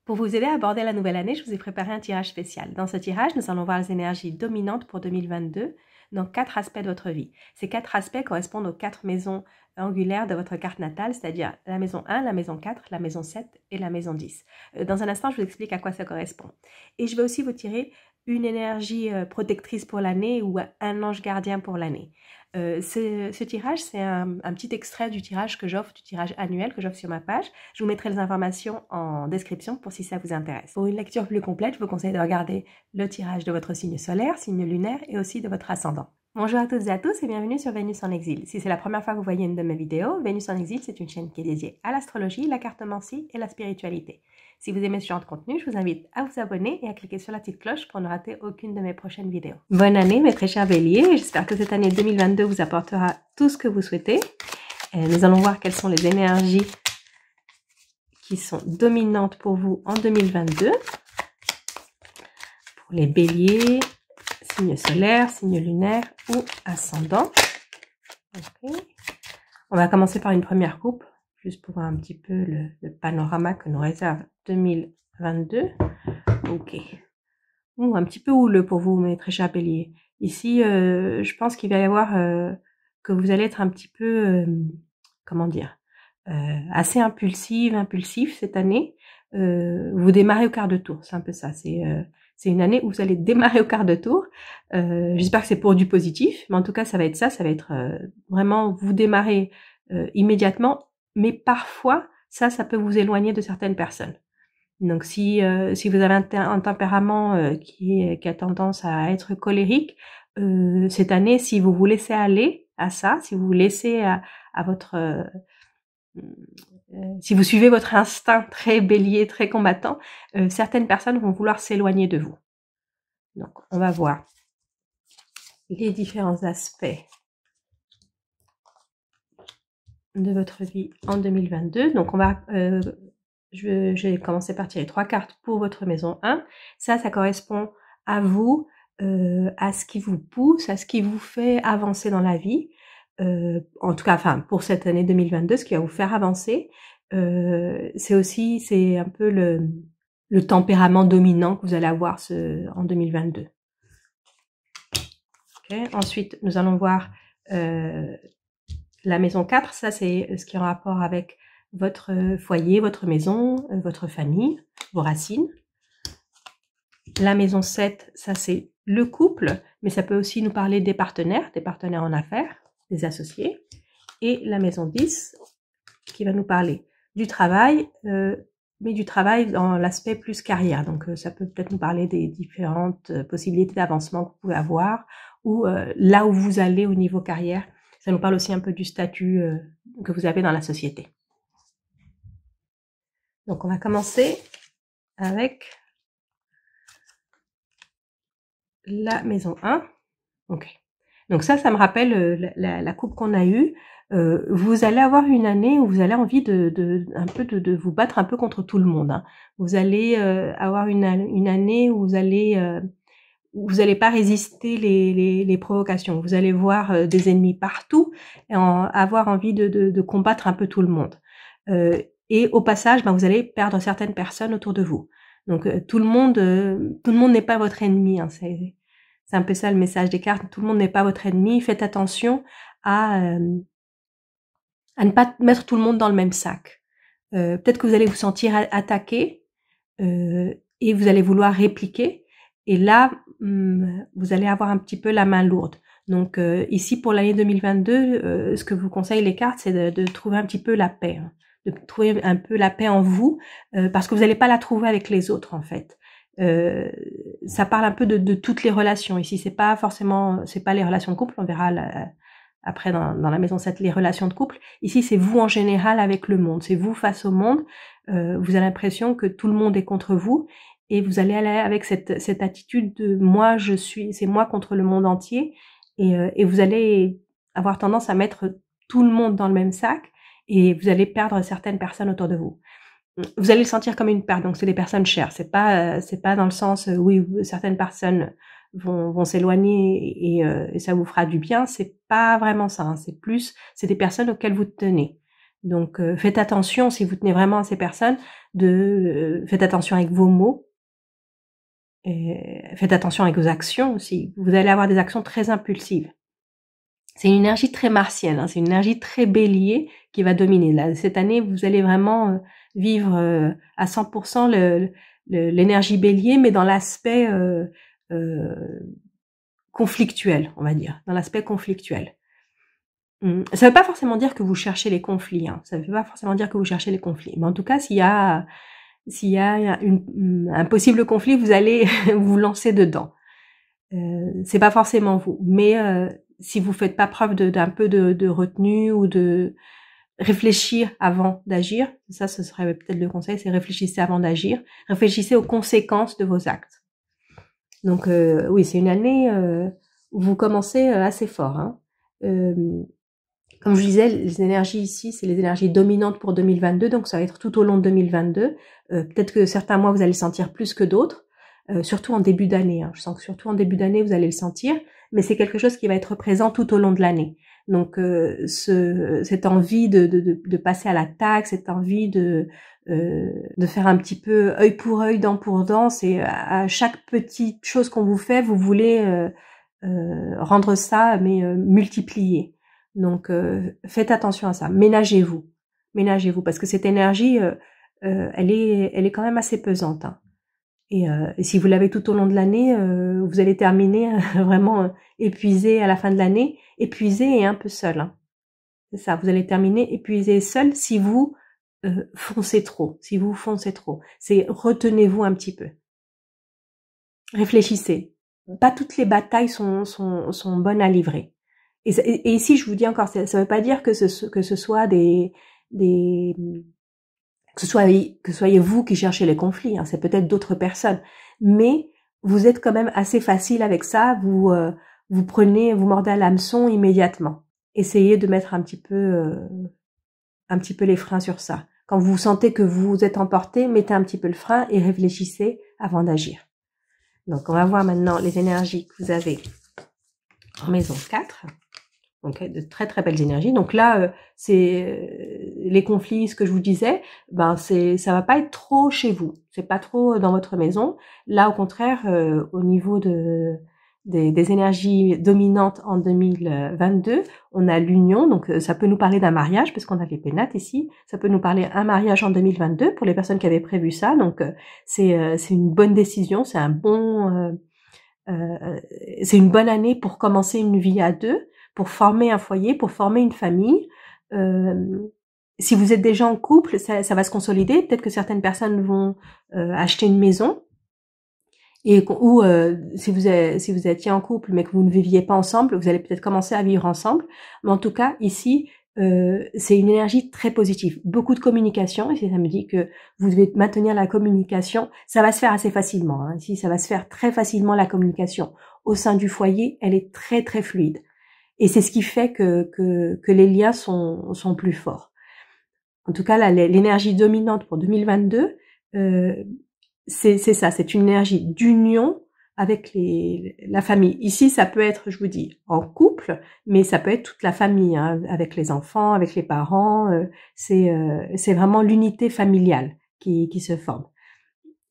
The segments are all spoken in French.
Pour vous aider à aborder la nouvelle année, je vous ai préparé un tirage spécial. Dans ce tirage, nous allons voir les énergies dominantes pour 2022 dans 4 aspects de votre vie. Ces 4 aspects correspondent aux 4 maisons angulaires de votre carte natale, c'est-à-dire la maison 1, la maison 4, la maison 7 et la maison 10. Dans un instant, je vous explique à quoi ça correspond. Et je vais aussi vous tirer une énergie protectrice pour l'année ou un ange gardien pour l'année. Ce tirage, c'est un petit extrait du tirage que j'offre, du tirage annuel que j'offre sur ma page. Je vous mettrai les informations en description pour si ça vous intéresse. Pour une lecture plus complète, je vous conseille de regarder le tirage de votre signe solaire, signe lunaire et aussi de votre ascendant. Bonjour à toutes et à tous et bienvenue sur Vénus en exil. Si c'est la première fois que vous voyez une de mes vidéos, Vénus en exil, c'est une chaîne qui est dédiée à l'astrologie, la cartomancie et la spiritualité. Si vous aimez ce genre de contenu, je vous invite à vous abonner et à cliquer sur la petite cloche pour ne rater aucune de mes prochaines vidéos. Bonne année mes très chers béliers, j'espère que cette année 2022 vous apportera tout ce que vous souhaitez. Nous allons voir quelles sont les énergies qui sont dominantes pour vous en 2022. Pour les béliers, signe solaire, signe lunaire ou ascendant. Okay. On va commencer par une première coupe, juste pour voir un petit peu le panorama que nous réserve 2022. Ok. Un petit peu houleux pour vous, mes très chers béliers. Ici, je pense qu'il va y avoir que vous allez être un petit peu, comment dire, assez impulsif cette année. Vous démarrez au quart de tour, c'est un peu ça. C'est une année où vous allez démarrer au quart de tour. J'espère que c'est pour du positif, mais en tout cas, ça va être ça. Ça va être vraiment vous démarrer immédiatement, mais parfois, ça peut vous éloigner de certaines personnes. Donc, si vous avez un tempérament qui a tendance à être colérique, cette année, si vous vous laissez aller à ça, si vous vous laissez à votre... si vous suivez votre instinct très bélier, très combattant, certaines personnes vont vouloir s'éloigner de vous. Donc, on va voir les différents aspects de votre vie en 2022. Donc, on va... je vais commencer par tirer 3 cartes pour votre maison 1. Ça correspond à vous, à ce qui vous pousse, à ce qui vous fait avancer dans la vie. En tout cas, enfin, pour cette année 2022, ce qui va vous faire avancer. C'est un peu le tempérament dominant que vous allez avoir en 2022. Okay. Ensuite, nous allons voir la maison 4. Ça, c'est ce qui est en rapport avec votre foyer, votre maison, votre famille, vos racines. La maison 7, ça c'est le couple, mais ça peut aussi nous parler des partenaires en affaires, des associés. Et la maison 10, qui va nous parler du travail, mais du travail dans l'aspect plus carrière. Donc ça peut peut-être nous parler des différentes possibilités d'avancement que vous pouvez avoir, ou là où vous allez au niveau carrière. Ça nous parle aussi un peu du statut que vous avez dans la société. Donc on va commencer avec la maison 1. Ok. Donc ça me rappelle la coupe qu'on a eue. Vous allez avoir une année où vous avez envie de vous battre un peu contre tout le monde. Hein. Vous allez avoir une année où vous allez pas résister les provocations. Vous allez voir des ennemis partout et avoir envie de combattre un peu tout le monde. Et au passage, vous allez perdre certaines personnes autour de vous. Donc tout le monde n'est pas votre ennemi. Hein. C'est un peu ça le message des cartes. Tout le monde n'est pas votre ennemi. Faites attention à ne pas mettre tout le monde dans le même sac. Peut-être que vous allez vous sentir attaqué et vous allez vouloir répliquer. Et là, vous allez avoir un petit peu la main lourde. Donc ici, pour l'année 2022, ce que vous conseillent les cartes, c'est de trouver un petit peu la paix. Hein, de trouver un peu la paix en vous, parce que vous n'allez pas la trouver avec les autres, en fait. Ça parle un peu de toutes les relations. Ici, c'est pas les relations de couple, on verra après dans la maison 7 les relations de couple. Ici, c'est vous en général avec le monde, c'est vous face au monde. Vous avez l'impression que tout le monde est contre vous et vous allez aller avec cette attitude de c'est moi contre le monde entier et vous allez avoir tendance à mettre tout le monde dans le même sac et vous allez perdre certaines personnes autour de vous. Vous allez le sentir comme une perte, donc c'est des personnes chères. C'est pas dans le sens oui, certaines personnes vont s'éloigner et ça vous fera du bien. C'est pas vraiment ça. Hein. C'est des personnes auxquelles vous tenez. Donc, faites attention, si vous tenez vraiment à ces personnes, faites attention avec vos mots. Et faites attention avec vos actions aussi. Vous allez avoir des actions très impulsives. C'est une énergie très martienne, hein, c'est une énergie très bélier qui va dominer. Là, cette année, vous allez vraiment vivre à 100% l'énergie bélier, mais dans l'aspect conflictuel, on va dire, dans l'aspect conflictuel. Ça ne veut pas forcément dire que vous cherchez les conflits, hein. Ça ne veut pas forcément dire que vous cherchez les conflits. Mais en tout cas, s'il y a un possible conflit, vous allez vous lancer dedans. C'est pas forcément vous, mais si vous faites pas preuve d'un peu de retenue ou de réfléchir avant d'agir, ça ce serait peut-être le conseil, c'est réfléchissez avant d'agir, réfléchissez aux conséquences de vos actes. Donc oui, c'est une année où vous commencez assez fort, hein. Comme je disais, les énergies ici, c'est les énergies dominantes pour 2022, donc ça va être tout au long de 2022. Peut-être que certains mois, vous allez le sentir plus que d'autres, surtout en début d'année. Hein. Je sens que surtout en début d'année, vous allez le sentir, mais c'est quelque chose qui va être présent tout au long de l'année. Donc, cette envie de passer à l'attaque, cette envie de faire un petit peu œil pour œil, dent pour dent, c'est à chaque petite chose qu'on vous fait, vous voulez rendre ça, mais multiplié. Donc, faites attention à ça. Ménagez-vous, parce que cette énergie, elle est quand même assez pesante. Hein. Et si vous l'avez tout au long de l'année, vous allez terminer vraiment épuisé à la fin de l'année, épuisé et un peu seul. Hein. C'est ça, vous allez terminer épuisé et seul si vous foncez trop. Si vous foncez trop, c'est retenez-vous un petit peu. Réfléchissez. Pas toutes les batailles sont bonnes à livrer. Et ici, je vous dis encore, ça ne veut pas dire que ce soit que soyez vous qui cherchez les conflits, hein, c'est peut-être d'autres personnes, mais vous êtes quand même assez facile avec ça, vous mordez à l'hameçon immédiatement. Essayez de mettre un petit peu les freins sur ça. Quand vous sentez que vous êtes emporté, mettez un petit peu le frein et réfléchissez avant d'agir. Donc, on va voir maintenant les énergies que vous avez en maison 4. Donc, de très très belles énergies. Donc là, c'est les conflits, ce que je vous disais, ça va pas être trop chez vous. C'est pas trop dans votre maison. Là, au contraire, au niveau des énergies dominantes en 2022, on a l'union. Donc, ça peut nous parler d'un mariage, parce qu'on a les pénates ici. Ça peut nous parler d'un mariage en 2022 pour les personnes qui avaient prévu ça. Donc, c'est une bonne décision. C'est c'est une bonne année pour commencer une vie à deux, pour former un foyer, pour former une famille. Si vous êtes déjà en couple, ça va se consolider. Peut-être que certaines personnes vont acheter une maison. Ou si vous étiez en couple mais que vous ne viviez pas ensemble, vous allez peut-être commencer à vivre ensemble. Mais en tout cas, ici, c'est une énergie très positive. Beaucoup de communication, et ça me dit que vous devez maintenir la communication. Ça va se faire assez facilement. Hein. Ici, ça va se faire très facilement, la communication. Au sein du foyer, elle est très très fluide. Et c'est ce qui fait que les liens sont plus forts. En tout cas, là, l'énergie dominante pour 2022, c'est ça, c'est une énergie d'union avec la famille. Ici, ça peut être, je vous dis, en couple, mais ça peut être toute la famille, hein, avec les enfants, avec les parents. C'est vraiment l'unité familiale qui se forme.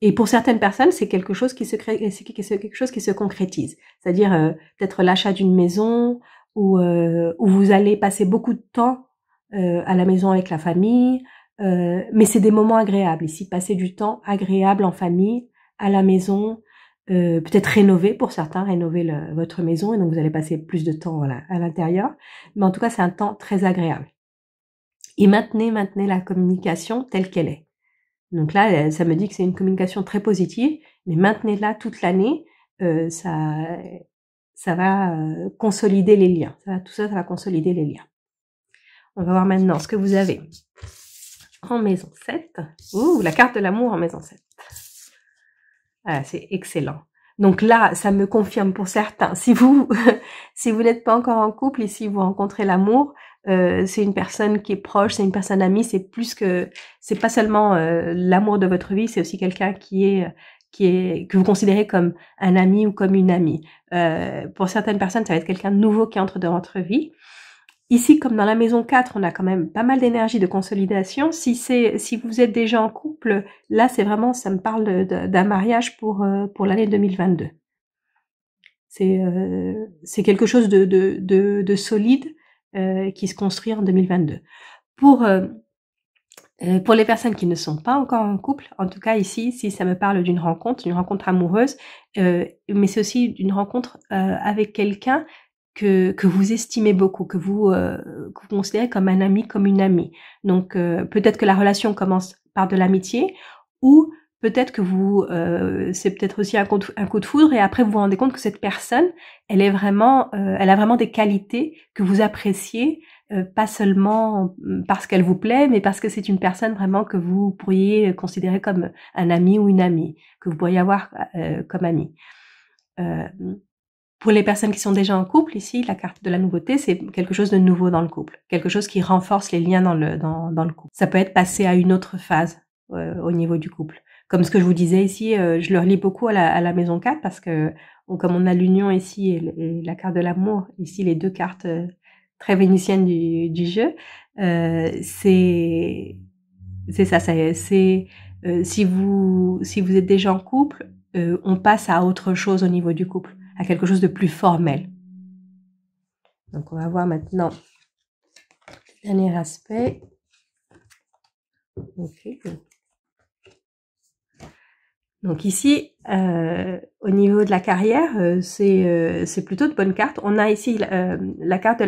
Et pour certaines personnes, c'est quelque chose qui se concrétise. C'est-à-dire peut-être l'achat d'une maison, où vous allez passer beaucoup de temps à la maison avec la famille, mais c'est des moments agréables ici, passer du temps agréable en famille, à la maison, peut-être rénover pour certains, rénover votre maison, et donc vous allez passer plus de temps à l'intérieur, mais en tout cas c'est un temps très agréable. Et maintenez la communication telle qu'elle est. Donc là, ça me dit que c'est une communication très positive, mais maintenez-la toute l'année, ça va consolider les liens. Tout ça va consolider les liens. On va voir maintenant ce que vous avez en maison 7. Ouh, la carte de l'amour en maison 7. Ah, c'est excellent. Donc là, ça me confirme pour certains. Si vous n'êtes pas encore en couple et si vous rencontrez l'amour, c'est une personne qui est proche, c'est une personne amie, c'est pas seulement l'amour de votre vie, c'est aussi quelqu'un que vous considérez comme un ami ou comme une amie. Pour certaines personnes, ça va être quelqu'un de nouveau qui entre dans votre vie. ici, comme dans la maison 4, on a quand même pas mal d'énergie de consolidation. Si vous êtes déjà en couple, là, c'est vraiment, ça me parle d'un mariage pour l'année 2022. C'est quelque chose de solide qui se construit en 2022. Pour les personnes qui ne sont pas encore en couple, en tout cas ici, si ça me parle d'une rencontre amoureuse, mais c'est aussi d'une rencontre avec quelqu'un que vous estimez beaucoup, que vous considérez comme un ami, comme une amie. Donc peut-être que la relation commence par de l'amitié, ou peut-être que c'est peut-être aussi un coup de foudre, et après vous vous rendez compte que cette personne, elle a vraiment des qualités que vous appréciez, pas seulement parce qu'elle vous plaît, mais parce que c'est une personne vraiment que vous pourriez considérer comme un ami ou une amie, que vous pourriez avoir comme ami. Pour les personnes qui sont déjà en couple, ici, la carte de la nouveauté, c'est quelque chose de nouveau dans le couple, quelque chose qui renforce les liens dans le couple. Ça peut être passer à une autre phase au niveau du couple. Comme ce que je vous disais ici, je le relis beaucoup à la maison 4 parce que comme on a l'union ici et la carte de l'amour, ici les deux cartes très vénitiennes du jeu, c'est ça, si vous êtes déjà en couple, on passe à autre chose au niveau du couple, à quelque chose de plus formel. Donc on va voir maintenant le dernier aspect. Okay. Donc ici, au niveau de la carrière, c'est plutôt de bonnes cartes. On a ici la carte de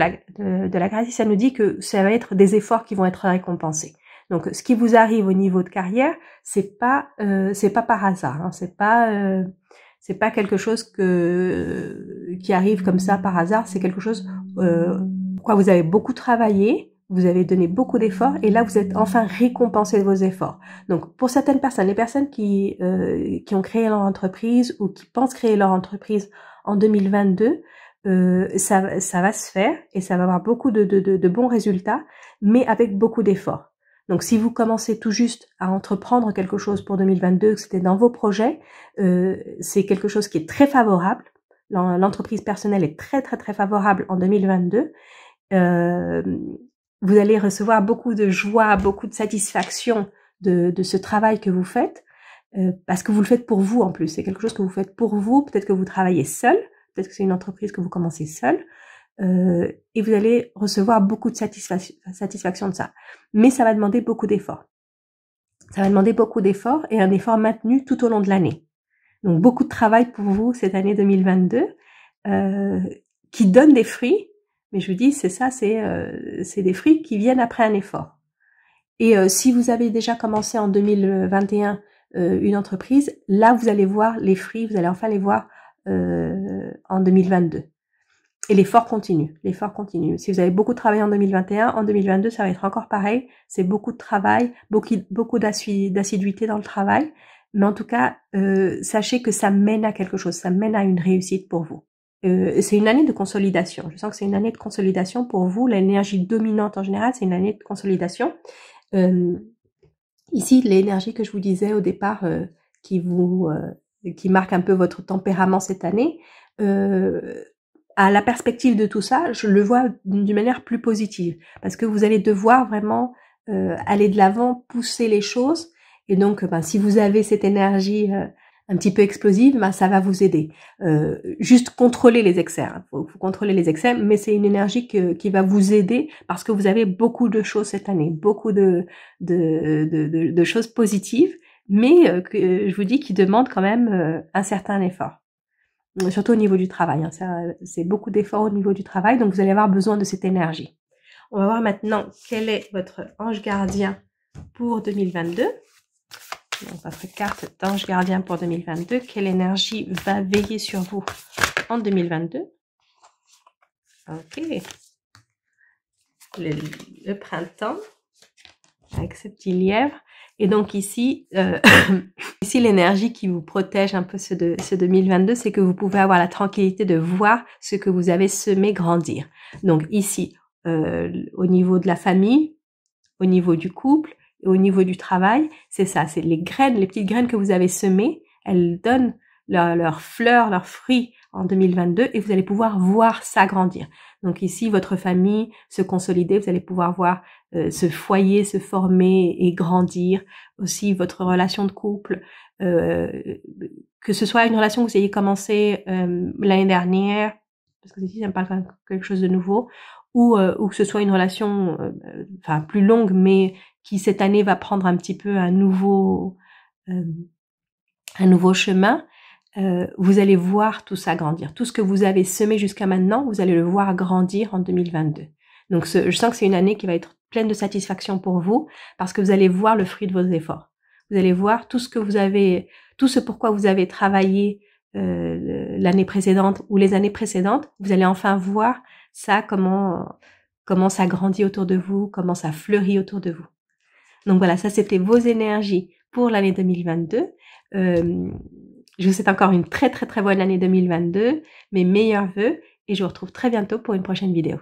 la grâce, ça nous dit que ça va être des efforts qui vont être récompensés. Donc ce qui vous arrive au niveau de carrière, c'est pas par hasard, hein, c'est pas quelque chose qui arrive comme ça par hasard, c'est quelque chose quoi vous avez beaucoup travaillé. Vous avez donné beaucoup d'efforts et là vous êtes enfin récompensé de vos efforts. Donc pour certaines personnes, les personnes qui ont créé leur entreprise ou qui pensent créer leur entreprise en 2022, ça va se faire et ça va avoir beaucoup de bons résultats, mais avec beaucoup d'efforts. Donc si vous commencez tout juste à entreprendre quelque chose pour 2022, que c'était dans vos projets, c'est quelque chose qui est très favorable. L'entreprise personnelle est très très très favorable en 2022. Vous allez recevoir beaucoup de joie, beaucoup de satisfaction de ce travail que vous faites, parce que vous le faites pour vous en plus. C'est quelque chose que vous faites pour vous. Peut-être que vous travaillez seul, peut-être que c'est une entreprise que vous commencez seul, et vous allez recevoir beaucoup de satisfaction de ça. Mais ça va demander beaucoup d'efforts. Ça va demander beaucoup d'efforts et un effort maintenu tout au long de l'année. Donc beaucoup de travail pour vous cette année 2022, qui donne des fruits. Mais je vous dis, c'est ça, c'est des fruits qui viennent après un effort. Et si vous avez déjà commencé en 2021 une entreprise, là vous allez voir les fruits, vous allez enfin les voir en 2022. Et l'effort continue, Si vous avez beaucoup travaillé en 2021, en 2022 ça va être encore pareil. C'est beaucoup de travail, beaucoup d'assiduité dans le travail. Mais en tout cas, sachez que ça mène à quelque chose, ça mène à une réussite pour vous. C'est une année de consolidation. Je sens que c'est une année de consolidation pour vous. L'énergie dominante en général, c'est une année de consolidation. Ici, l'énergie que je vous disais au départ, qui marque un peu votre tempérament cette année, à la perspective de tout ça, je le vois d'une manière plus positive, parce que vous allez devoir vraiment aller de l'avant, pousser les choses, et donc si vous avez cette énergie un petit peu explosive, ça va vous aider. Juste contrôler les excès, hein. Faut contrôler les excès, mais c'est une énergie qui va vous aider parce que vous avez beaucoup de choses cette année, beaucoup de choses positives, mais que je vous dis qui demandent quand même un certain effort. Surtout au niveau du travail, hein. C'est beaucoup d'efforts au niveau du travail, donc vous allez avoir besoin de cette énergie. On va voir maintenant quel est votre ange gardien pour 2022. Donc, votre carte d'ange gardien pour 2022. Quelle énergie va veiller sur vous en 2022? Ok. Le printemps, avec ce petit lièvre. Et donc ici, ici l'énergie qui vous protège un peu ce 2022, c'est que vous pouvez avoir la tranquillité de voir ce que vous avez semé grandir. Donc ici, au niveau de la famille, au niveau du couple, et au niveau du travail, c'est ça, c'est les graines, les petites graines que vous avez semées, elles donnent leurs fleurs, leurs fruits en 2022 et vous allez pouvoir voir ça grandir. Donc ici, votre famille se consolider, vous allez pouvoir voir ce foyer se former et grandir. Aussi, votre relation de couple, que ce soit une relation que vous ayez commencé l'année dernière, parce que ici, ça me parle de quelque chose de nouveau, ou que ce soit une relation enfin plus longue, mais qui cette année va prendre un petit peu un nouveau chemin. Vous allez voir tout ça grandir. Tout ce que vous avez semé jusqu'à maintenant, vous allez le voir grandir en 2022. Donc, je sens que c'est une année qui va être pleine de satisfaction pour vous, parce que vous allez voir le fruit de vos efforts. Vous allez voir tout ce que vous avez, tout ce pourquoi vous avez travaillé l'année précédente ou les années précédentes. Vous allez enfin voir ça, comment ça grandit autour de vous, comment ça fleurit autour de vous. Donc voilà, ça c'était vos énergies pour l'année 2022. Je vous souhaite encore une très très très bonne année 2022, mes meilleurs vœux, et je vous retrouve très bientôt pour une prochaine vidéo.